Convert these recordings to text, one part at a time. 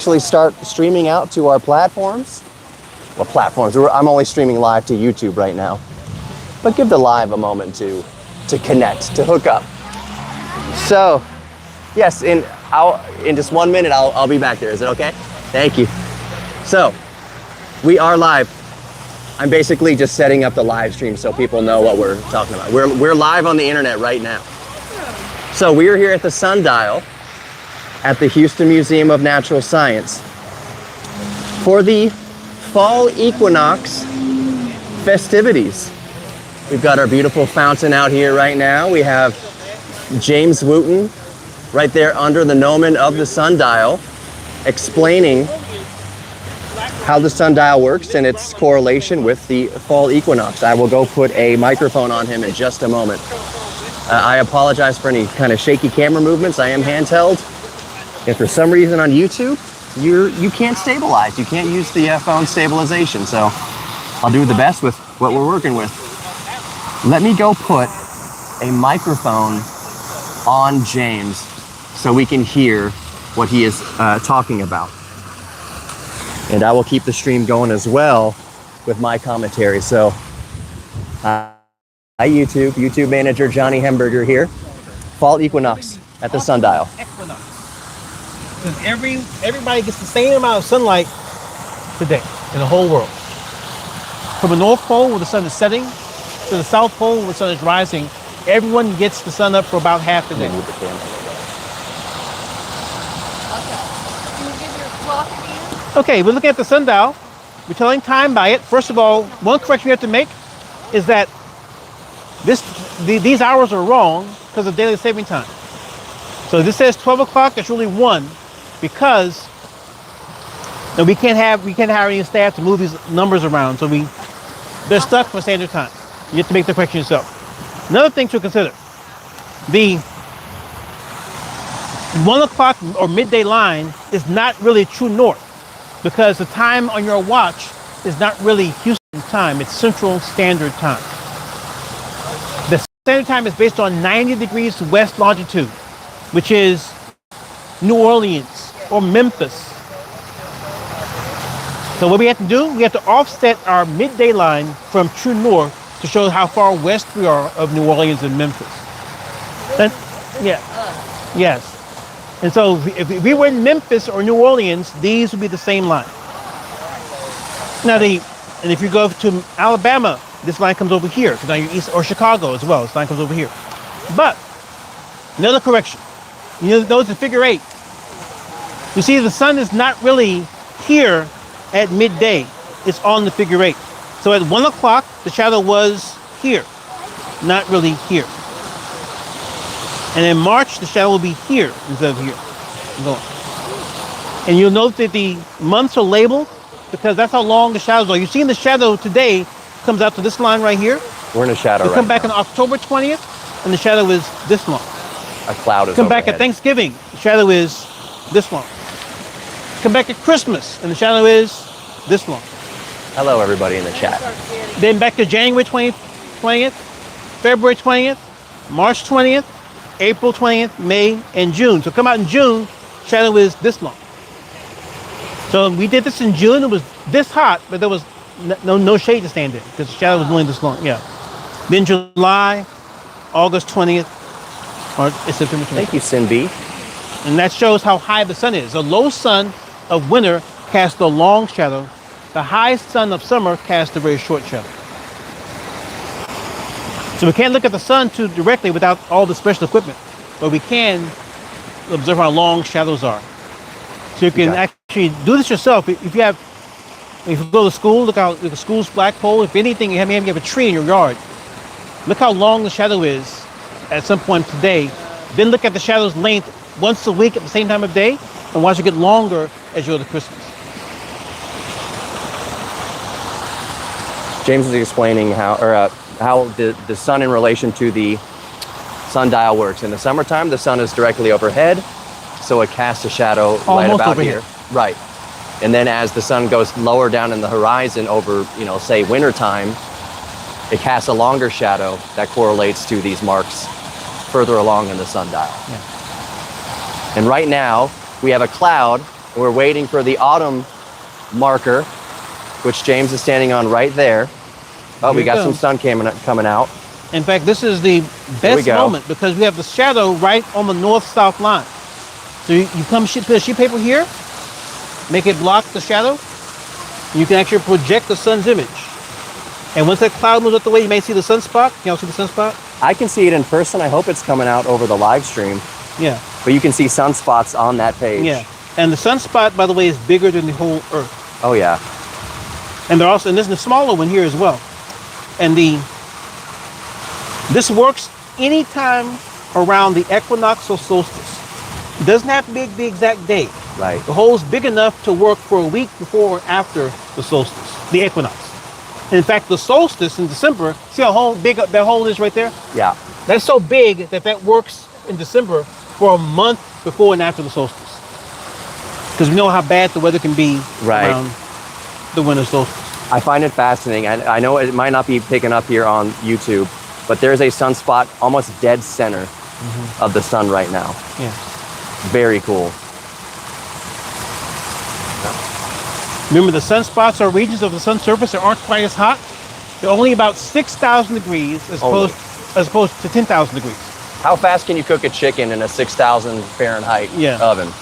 actually start streaming out to our platforms. Well, platforms, I'm only streaming live to YouTube right now. But give the live a moment to connect, to hook up. So, yes, in just 1 minute, I'll be back there. Is it okay? Thank you. So, we are live. I'm basically just setting up the live stream so people know what we're talking about. We're live on the internet right now. So we are here at the Sundial at the Houston Museum of Natural Science for the fall equinox festivities. We've got our beautiful fountain out here right now. We have James Wooten right there under the gnomon of the sundial explaining how the sundial works and its correlation with the fall equinox. I will go put a microphone on him in just a moment. I apologize for any kind of shaky camera movements. I am handheld. If for some reason on YouTube, you can't stabilize. You can't use the phone stabilization. So I'll do the best with what we're working with. Let me go put a microphone on James so we can hear what he is talking about. And I will keep the stream going as well with my commentary. So, hi YouTube manager Johnny Hemberger here. Fall equinox at the sundial. Equinox. Because everybody gets the same amount of sunlight today in the whole world. From the North Pole where the sun is setting to the South Pole where the sun is rising, everyone gets the sun up for about half the day. Okay. Can you give your clock again? Okay, we're looking at the sundial. We're telling time by it. First of all, one correction we have to make is that these hours are wrong because of daylight saving time. So this says 12 o'clock, it's really 1 because we can't have any staff to move these numbers around. So they're stuck for standard time. You have to make the correction yourself. Another thing to consider, the 1 o'clock or midday line is not really true north because the time on your watch is not really Houston time, it's Central Standard Time. The standard time is based on 90 degrees west longitude, which is New Orleans or Memphis. So what we have to do, we have to offset our midday line from true north to show how far west we are of New Orleans and Memphis. Yes. And so if we were in Memphis or New Orleans, these would be the same line. Now and if you go to Alabama, this line comes over here. So now you're east, or Chicago as well, this line comes over here. But another correction. You notice the figure 8. You see the sun is not really here at midday. It's on the figure 8. So at 1 o'clock, the shadow was here, not really here. And in March, the shadow will be here instead of here. And you'll note that the months are labeled because that's how long the shadows are. You've seen the shadow today comes out to this line right here. We're in a shadow right now. Come back on October 20th, and the shadow is this long. A cloud is Come back overhead. at Thanksgiving, the shadow is this long. Come back at Christmas, and the shadow is this long. Hello, everybody in the chat. Then back to January 20th, February 20th, March 20th, April 20th, May, and June. So come out in June, shadow is this long. So we did this in June. It was this hot, but there was no shade to stand in because the shadow was only this long. Yeah. Then July, August 20th, or September 20th. Thank you, Sin B. And that shows how high the sun is. The low sun of winter casts the long shadow. The high sun of summer casts the very short shadow. So we can't look at the sun too directly without all the special equipment, but we can observe how long shadows are. So you can actually do this yourself. If you go to school, look at the school's flagpole. If anything, you have a tree in your yard. Look how long the shadow is at some point today. Then look at the shadow's length once a week at the same time of day, and watch it get longer as you go to Christmas. James is explaining how the sun in relation to the sundial works. In the summertime, the sun is directly overhead, so it casts a shadow right about overhead. here. Right. And then as the sun goes lower down in the horizon over, say wintertime, it casts a longer shadow that correlates to these marks further along in the sundial. Yeah. And right now, we have a cloud We're waiting for the autumn marker, which James is standing on right there. Oh, we got some sun coming out. In fact, this is the best moment because we have the shadow right on the north-south line. So you come put a sheet paper here, make it block the shadow. You can actually project the sun's image. And once that cloud moves out the way, you may see the sunspot. Can y'all see the sunspot? I can see it in person. I hope it's coming out over the live stream. Yeah. But you can see sunspots on that page. Yeah. And the sunspot, by the way, is bigger than the whole Earth. Oh, yeah. And they're also, and there's a smaller one here as well. And this works anytime around the equinox or solstice. It doesn't have to be the exact day. Right. The hole's big enough to work for a week before or after the solstice, the equinox. And in fact, the solstice in December, see how big that hole is right there? Yeah. That's so big that works in December for a month before and after the solstice. Because we know how bad the weather can be around the winter solstice. I find it fascinating. I know it might not be picking up here on YouTube, but there's a sunspot almost dead center of the sun right now. Yeah. Very cool. Remember, the sunspots are regions of the sun's surface that aren't quite as hot. They're only about 6,000 degrees as opposed to 10,000 degrees. How fast can you cook a chicken in a 6,000 Fahrenheit oven?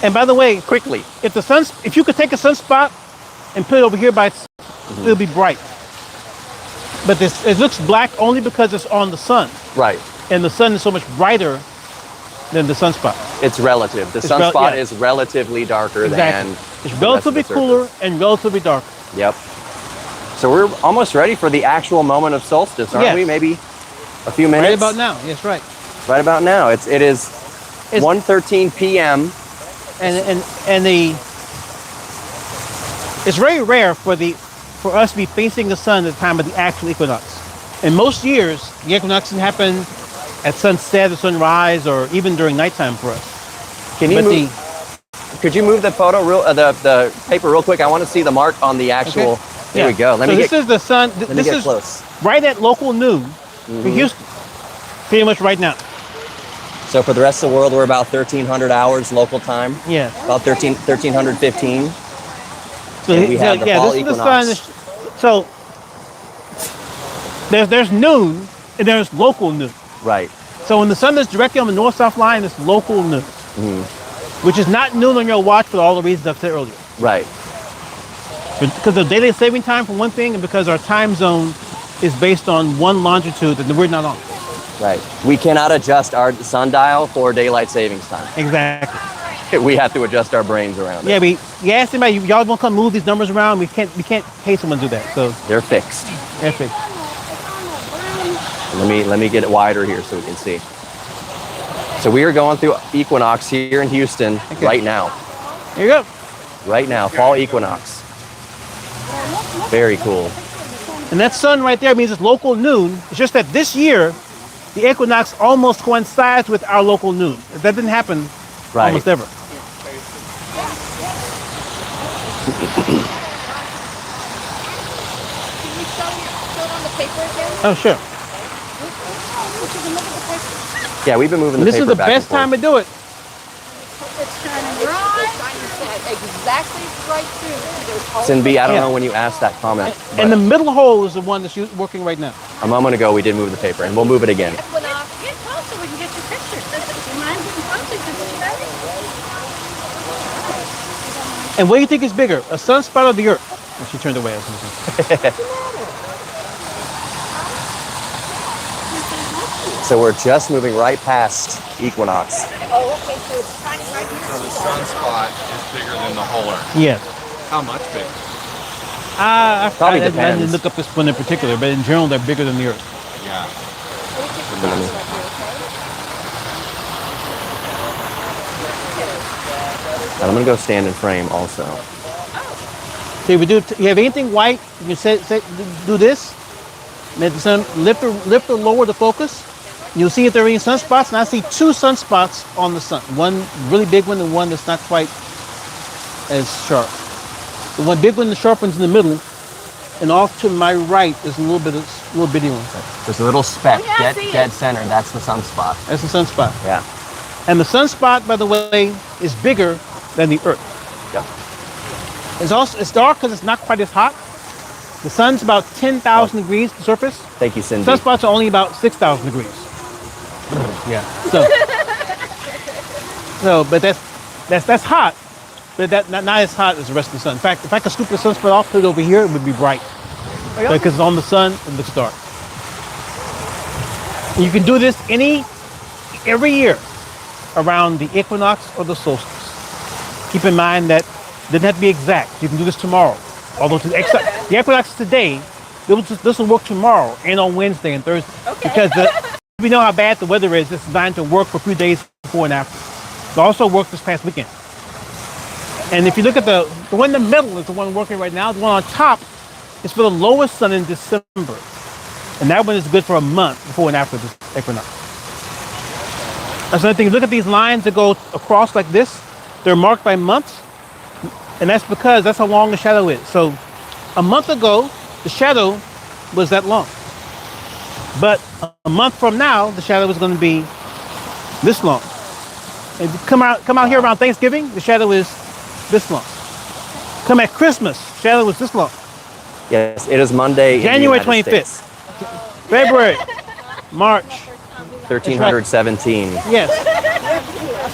And by the way, quickly, if you could take a sunspot and put it over here by itself, it'll be bright. But it looks black only because it's on the sun. Right. And the sun is so much brighter than the sunspot. It's relative. The sunspot is relatively darker than it's relatively cooler and relatively darker. Yep. So we're almost ready for the actual moment of solstice, aren't we? Maybe a few minutes. Right about now. Yes, right. Right about now. It's 1:13 p.m. And it's very rare for us to be facing the sun at the time of the actual equinox. In most years, the equinox can happen at sunset or sunrise, or even during nighttime for us. Could you move the photo the paper real quick? I want to see the mark on the actual. Okay. There we go. This is the sun. This is close. Right at local noon for Houston. Pretty much right now. So for the rest of the world, we're about 1,300 hours local time. Yeah. About 1,315. So we have the fall this equinox. is the sun. So there's noon and there's local noon. Right. So when the sun is directly on the north-south line, it's local noon, which is not noon on your watch for all the reasons I've said earlier. Right. Because of daylight saving time for one thing, and because our time zone is based on one longitude that we're not on. Right. We cannot adjust our sundial for daylight savings time. Exactly. We have to adjust our brains around it. Yeah, you ask anybody, y'all won't come move these numbers around. We can't pay someone to do that. So they're fixed. They're fixed. Let me get it wider here so we can see. So we are going through equinox here in Houston right now. Here you go. Right now, fall equinox. Very cool. And that sun right there means it's local noon. It's just that this year, the equinox almost coincides with our local noon. That didn't happen almost ever. Can you show it on the paper again? Oh, sure. Yeah, we've been moving the this paper is the back best time to do it. It's shining right. Exactly right through. Cindy, I don't know when you asked that comment. And the middle hole is the one that's working right now. A moment ago, we did move the paper, and we'll move it again. Get closer, we can get your picture. Mind getting closer to the shadow? And what do you think is bigger, a sunspot or the Earth? And she turned away. So we're just moving right past equinox. Oh, okay, so it's shining right here. So the sunspot is bigger than the whole Earth. Yes. How much bigger? I didn't depends. look up this one in particular, but in general, they're bigger than the Earth. Yeah. And I'm gonna go stand in frame also. So if you have anything white, you can do this. Let the sun lift or lower the focus. You'll see if there are any sunspots, and I see two sunspots on the sun. One really big one and one that's not quite as sharp. The one big one, the sharp one's in the middle, and off to my right is a little bitty one. There's a little speck, Oh, yeah, I see dead it. center. That's the sunspot. That's the sunspot. Yeah. And the sunspot, by the way, is bigger than the Earth. Yep. It's dark because it's not quite as hot. The sun's about 10,000 degrees to the surface. Thank you, Cindy. Sunspots are only about 6,000 degrees. Yeah. But that's hot, but not as hot as the rest of the sun. In fact, if I could scoop the sunspot off, put it over here, it would be bright. Because it's on the sun, it looks dark. And you can do this every year around the equinox or the solstice. Keep in mind that it doesn't have to be exact. You can do this tomorrow. Although the equinox is today, this will work tomorrow and on Wednesday and Thursday. Okay. Because we know how bad the weather is. It's designed to work for a few days before and after. It also worked this past weekend. And if you look at the one in the middle is the one working right now. The one on top is for the lowest sun in December. And that one is good for a month before and after this equinox. That's another thing. Look at these lines that go across like this. They're marked by months. And that's because that's how long the shadow is. So a month ago, the shadow was that long. But a month from now, the shadow is going to be this long. And come out here around Thanksgiving, the shadow is this long. Come at Christmas, shadow is this long. Yes, it is Monday. January in the United 25th. States. February, March. 1317 Yes.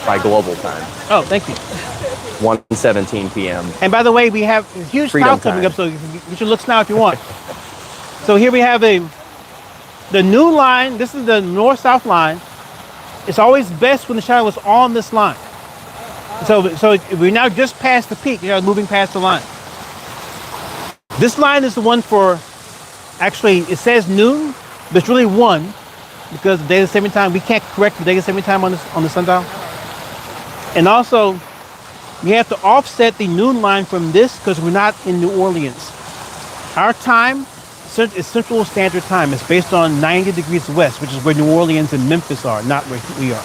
by global time. Oh, thank you. 1:17 p.m. And by the way, we have a huge Freedom cloud coming time. up, so you should look now if you want. So here we have the new line. This is the north-south line. It's always best when the shadow is on this line. So we're now just past the peak. You're moving past the line. This line is the one for, actually, it says noon, but it's really 1 because the daylight saving time. We can't correct the daylight saving time on the sundial. And also, we have to offset the noon line from this because we're not in New Orleans. Our time is Central Standard Time. It's based on 90 degrees west, which is where New Orleans and Memphis are, not where we are.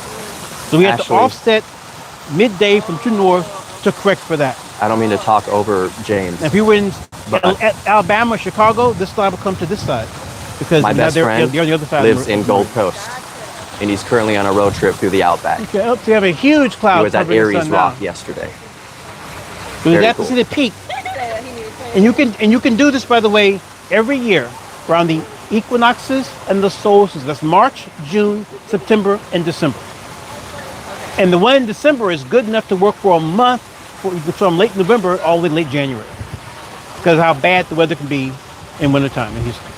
So we have to offset midday from true north to correct for that. I don't mean to talk over James. If you were in Alabama or Chicago, this line will come to this side because My best friend they're on the other side. lives in Gold Coast, and he's currently on a road trip through the Outback. Okay, so you have a huge cloud. He was at covering the Aries sun Rock now. yesterday. So you Very have cool. to see the peak. And you can do this, by the way, every year around the equinoxes and the solstices. That's March, June, September, and December. And the one in December is good enough to work for a month from late November all the way to late January because of how bad the weather can be in wintertime in Houston.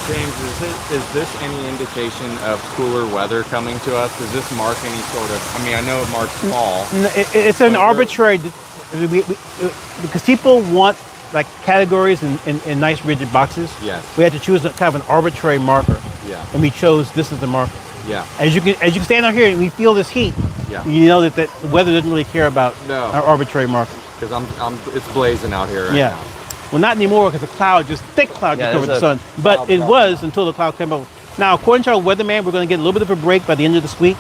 James, is this any indication of cooler weather coming to us? Does this mark any sort of, I mean, I know it marks fall. It's an arbitrary, because people want like categories in nice rigid boxes. Yes. We had to choose a kind of an arbitrary marker. Yeah. And we chose this as the marker. Yeah. As you can stand out here and we feel this heat. Yeah. You know that the weather doesn't really care about our arbitrary marker. Because it's blazing out here right now. Well, not anymore because the cloud, just thick cloud, just covered the sun. But it was until the cloud came over. Now, according to our weatherman, we're going to get a little bit of a break by the end of this week.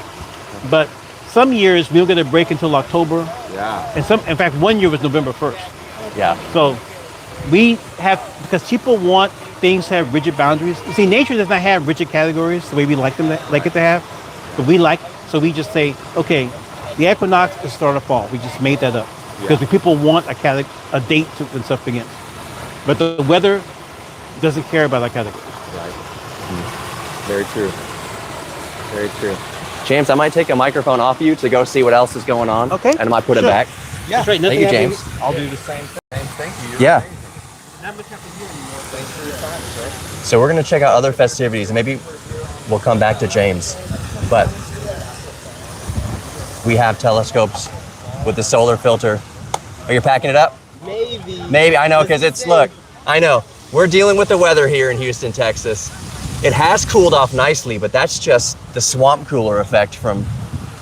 But some years we don't get a break until October. Yeah. And in fact, one year was November 1st. Yeah. So we have, because people want things to have rigid boundaries. You see, nature does not have rigid categories the way we like it to have. But so we just say, okay, the equinox is the start of fall. We just made that up. Because people want a date when stuff begins. But the weather doesn't care about that category. Right. Very true. Very true. James, I might take a microphone off you to go see what else is going on. Okay. And I might put it back. Yeah. That's right. Thank you, James. I'll do the same thing. Thank you. Yeah. Not much happened here anymore. Thanks for your time, sir. So we're going to check out other festivities, and maybe we'll come back to James. But we have telescopes with the solar filter. Are you packing it up? Maybe. I know, because look, I know. We're dealing with the weather here in Houston, Texas. It has cooled off nicely, but that's just the swamp cooler effect from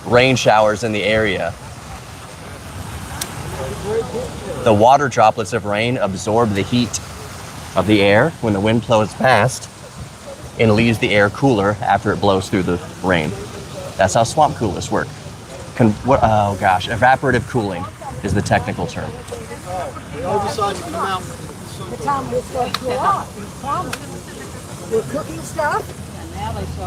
rain showers in the area. The water droplets of rain absorb the heat of the air when the wind blows past and leaves the air cooler after it blows through the rain. That's how swamp coolers work. Evaporative cooling is the technical term. The time it's going to go up. We're cooking stuff.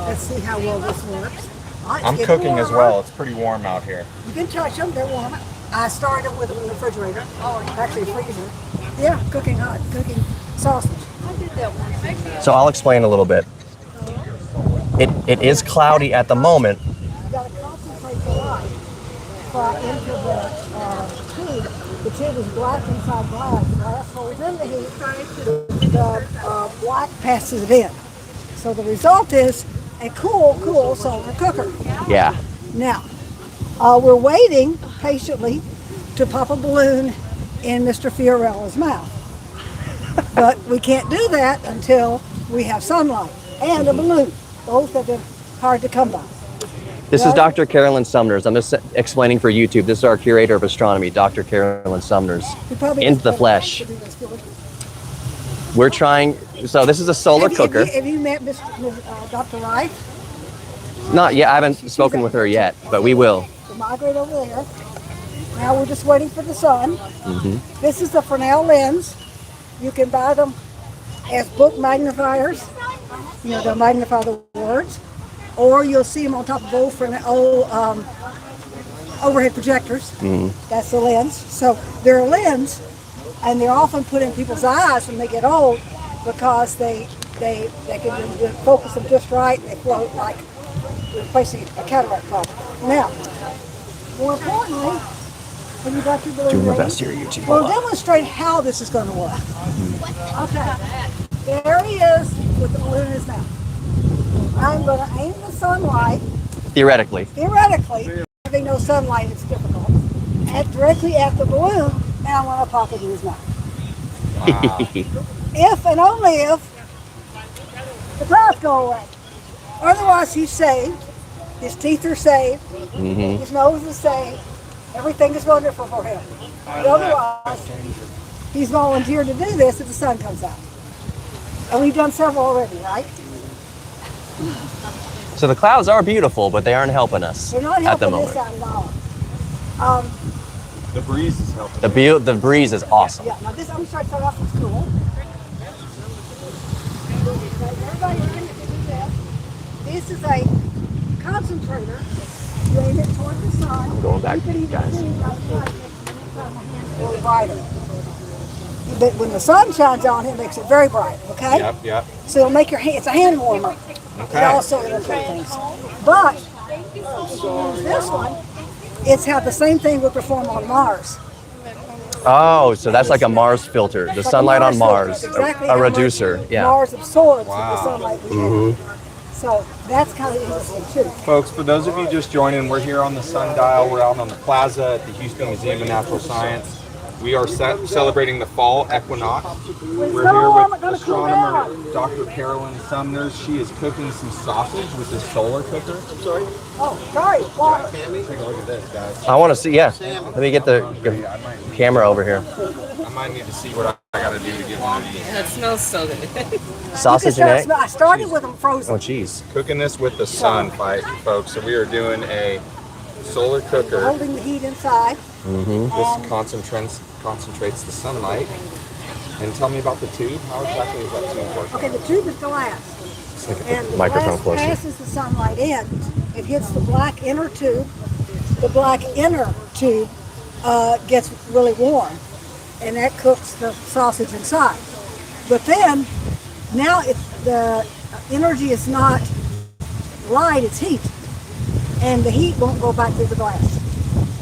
Let's see how well this works. It's I'm getting cooking as warmer. well. It's pretty warm out here. You can touch them, they're warm. I started with them in the refrigerator, actually freezer. Yeah, cooking hot, cooking sausage. So I'll explain a little bit. It is cloudy at the moment. You gotta concentrate the light into the tube. The tube is black inside glass. Glass holds in the heat. The black passes it in. So the result is a cool solar cooker. Yeah. Now, we're waiting patiently to pop a balloon in Mr. Fiorella's mouth. But we can't do that until we have sunlight and a balloon. Both have been hard to come by. This is Right? Dr. Carolyn Sumners. I'm just explaining for YouTube. This is our curator of astronomy, Dr. Carolyn Sumners. We probably In the just- flesh. We're trying, so this is a solar cooker. Have you met Dr. Wright? Not yet, I haven't spoken with her yet, but we will. So migrate over there. Now we're just waiting for the sun. Mm-hmm. This is the Fresnel lens. You can buy them as book magnifiers. You know, they'll magnify the words. Or you'll see them on top of old overhead projectors. That's the lens. So they're a lens, and they're often put in people's eyes when they get old because they can focus them just right and they float like replacing a cataract problem. Now, more importantly, when you got your balloon Doing my ready, best here, YouTube. we'll demonstrate how this is going to work. Okay, there he is with the balloon in his mouth. I'm going to aim the sunlight, Theoretically. having no sunlight, it's difficult, directly at the balloon, and I'm going to pop it in his mouth. If and only if the clouds go away. Otherwise, he's saved. His teeth are saved. His nose is saved. Everything is wonderful for him. But otherwise, he's volunteered to do this if the sun comes out. And we've done several already, right? So the clouds are beautiful, but they aren't helping us They're not at the helping this moment. out at all. The breeze is helping. The breeze is awesome. Yeah, now this, I'm going to start off with school. Everybody learn to do this. This is a concentrator. You aim it toward the sun. I'm going back, you can even guys. see by the light makes my hand a little brighter. But when the sun shines on it, it makes it very bright, okay? Yep. So it'll make your hand, it's a hand warmer. It Okay. also illustrates things. But if you use this one, it's how the same thing would perform on Mars. Oh, so that's like a Mars filter. The Like a sunlight on filter. Mars. Exactly A how much reducer. Yeah. Mars absorbs Wow. the sunlight we get. So that's kind of interesting too. Folks, for those of you just joining, we're here on the Sundial. We're out on the plaza at the Houston Museum of Natural Science. We are celebrating the fall equinox. We're here with astronomer Dr. Carolyn Sumners. She is cooking some sausage with this solar cooker. Oh, sorry. Water. Take a look at this, guys. I want to see, yeah. Let me get the camera over here. I might need to see what I got to do to get one of these. That smells so good. Sausage and egg. I started with them frozen. Oh, geez. Cooking this with the sun, folks. So we are doing a solar cooker. Holding the heat inside. This concentrates the sunlight. And tell me about the tube. How exactly is that tube work? Okay, the tube is glass. And the Microphone glass closer. passes the sunlight in. It hits the black inner tube. The black inner tube gets really warm, and that cooks the sausage inside. But then, now the energy is not light, it's heat. And the heat won't go back through the glass.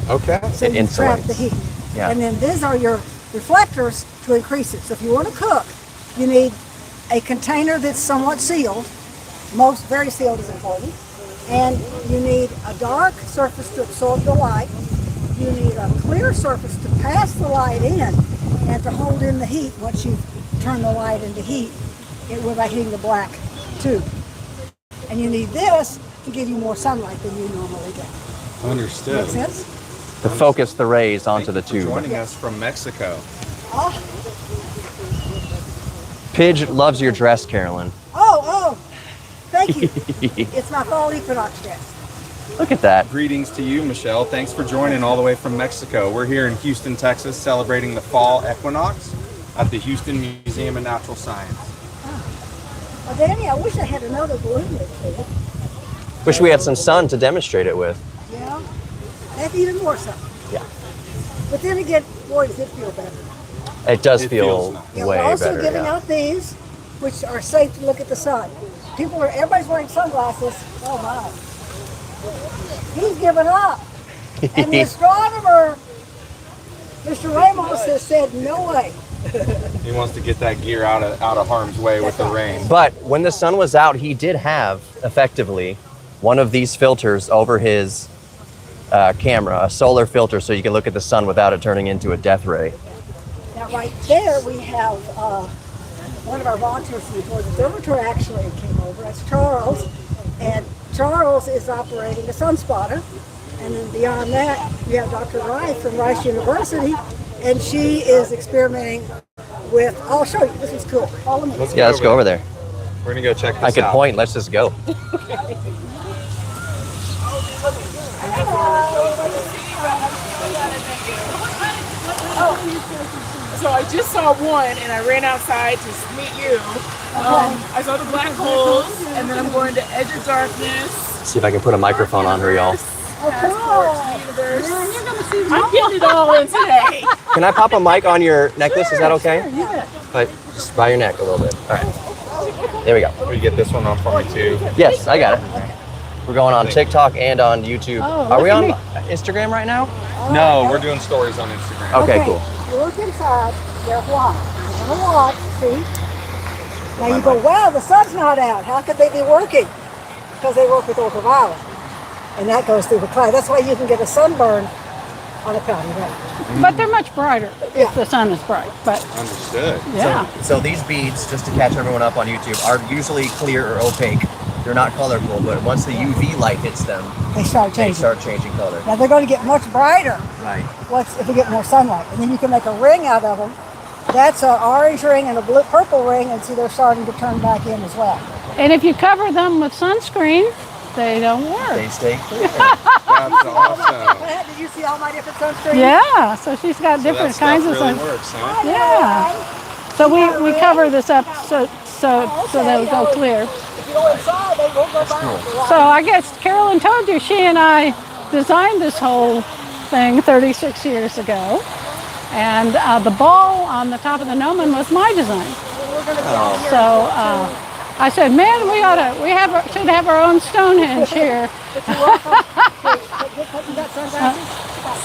Okay. So It you trap insulates. the heat. Yeah. And then these are your reflectors to increase it. So if you want to cook, you need a container that's somewhat sealed. Most very sealed is important. And you need a dark surface to absorb the light. You need a clear surface to pass the light in and to hold in the heat once you turn the light into heat without hitting the black tube. And you need this to give you more sunlight than you normally get. Understood. Make sense? To focus the rays onto the Thank you for tube. joining us from Mexico. Oh, Pidge loves your dress, Carolyn. oh, thank you. It's my fall Equinox dress. Look at that. Greetings to you, Michelle. Thanks for joining all the way from Mexico. We're here in Houston, Texas, celebrating the fall equinox at the Houston Museum of Natural Science. Well, Danny, I wish I had another balloon with me. Wish we had some sun to demonstrate it with. Yeah, that's even more so. Yeah. But then again, boy, does it feel better. It does It feel feels nice. Yeah, way we're also better. giving Yeah. out these, which are safe to look at the sun. Everybody's wearing sunglasses. Oh my. He's given up. And the astronomer, Mr. Ramos, has said no way. He wants to get that gear out of harm's way with the rain. But when the sun was out, he did have, effectively, one of these filters over his camera, a solar filter, so you can look at the sun without it turning into a death ray. Now right there we have one of our volunteers from the observatory actually came over. That's Charles. And Charles is operating a sun spotter. And then beyond that, you have Dr. Rice from Rice University. And she is experimenting with, I'll show you, this is cool. Follow me. Yeah, let's go over there. We're gonna go check this out. I could point, let's just go. So I just saw one and I ran outside to meet you. I saw the black holes and then I'm going to Edge of Darkness. See if I can put a microphone on her, y'all. I'm getting it all in today. Can I pop a mic on your necklace? Is that okay? But just by your neck a little bit. All right. There we go. Will you get this one on for me too? Yes, I got it. We're going on TikTok and on YouTube. Are we on Instagram right now? No, we're doing stories on Instagram. Okay, cool. You look inside, they're white. You're gonna watch, see? Now you go, wow, the sun's not out. How could they be working? Because they work with ultraviolet. And that goes through the cloud. That's why you can get a sunburn on a cloudy day. But they're much brighter if the sun is bright. But Understood. yeah. So these beads, just to catch everyone up on YouTube, are usually clear or opaque. They're not colorful, but once the UV light hits them, They start they changing. start changing color. Now they're going to get much brighter Right. if we get more sunlight. And then you can make a ring out of them. That's an orange ring and a blue purple ring, and see they're starting to turn back in as well. And if you cover them with sunscreen, they don't They work. stay clear. That's awesome. Did you see all my different sunscreens? Yeah. So she's got So different that kinds stuff of really sun. works, huh? Yeah. So we cover this up so they'll go clear. If you go inside, they will go back. So I guess Carolyn told you she and I designed this whole thing 36 years ago. And the ball on the top of the gnomon was my design. So I said, man, should have our own Stonehenge here.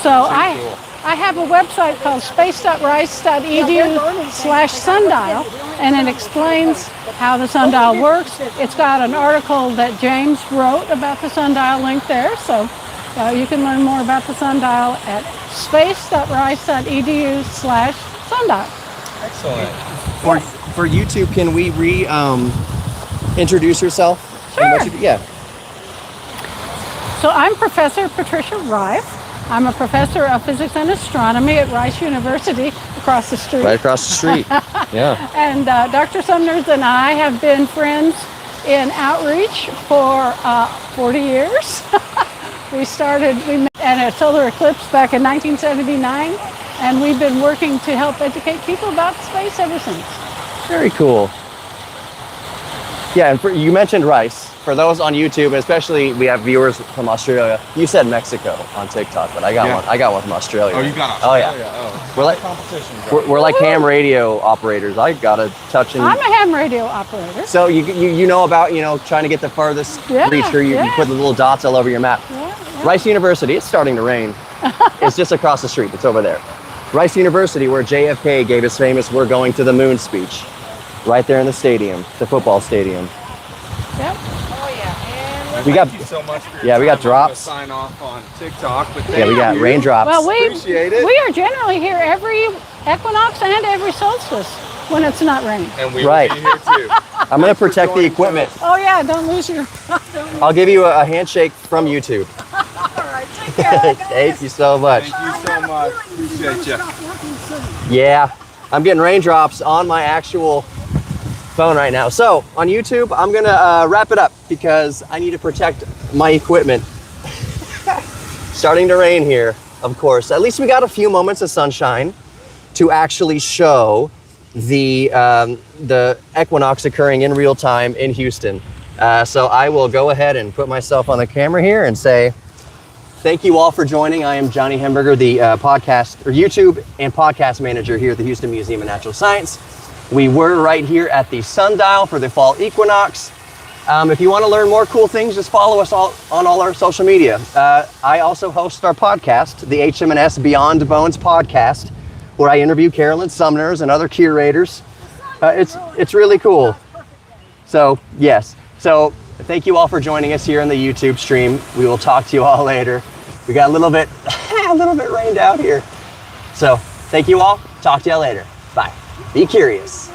So I have a website called space.rice.edu/sundial, and it explains how the sundial works. It's got an article that James wrote about the sundial link there, so you can learn more about the sundial at space.rice.edu/sundial. Excellent. For YouTube, can we introduce yourself? Sure. Yeah. So I'm Professor Patricia Rife. I'm a professor of physics and astronomy at Rice University across the street. Right across the street. Yeah. And Dr. Sumners and I have been friends in outreach for 40 years. We met at a solar eclipse back in 1979, and we've been working to help educate people about space ever since. Very cool. Yeah, and you mentioned Rice. For those on YouTube, especially we have viewers from Australia. You said Mexico on TikTok, but I got one. I got one from Australia. Oh, you got Oh Australia? yeah. Oh. We're like Competition. we're like ham radio operators. I gotta touch and. I'm a ham radio operator. So you know about trying to get the furthest Yeah, reach here. You put the little dots all over your map. Yeah. Rice University. It's starting to rain. It's just across the street. It's over there. Rice University, where JFK gave his famous "We're going to the moon" speech. Right there in the stadium, the football stadium. Yep. We got Thank you so much for your yeah, we got time. I'm gonna drops. sign off on TikTok, but Yeah, we got thank you. raindrops. Well, Appreciate it. we are generally here every equinox and every solstice when it's not raining. And we Right. will be here too. I'm gonna protect the equipment. Oh yeah, don't lose your. I'll give you a handshake from YouTube. Thank you so much. Thank you so much. Appreciate you. Yeah, I'm getting raindrops on my actual phone right now. So on YouTube, I'm gonna wrap it up because I need to protect my equipment. Starting to rain here, of course. At least we got a few moments of sunshine to actually show the equinox occurring in real time in Houston. So I will go ahead and put myself on the camera here and say, thank you all for joining. I am Johnny Hemberger, the podcast or YouTube and podcast manager here at the Houston Museum of Natural Science. We were right here at the Sundial for the fall equinox. If you want to learn more cool things, just follow us on all our social media. I also host our podcast, the HMNS Beyond Bones podcast, where I interview Carolyn Sumners and other curators. It's really cool. So yes, so thank you all for joining us here on the YouTube stream. We will talk to you all later. We got a little bit rained out here. So thank you all. Talk to you all later. Bye. Be curious.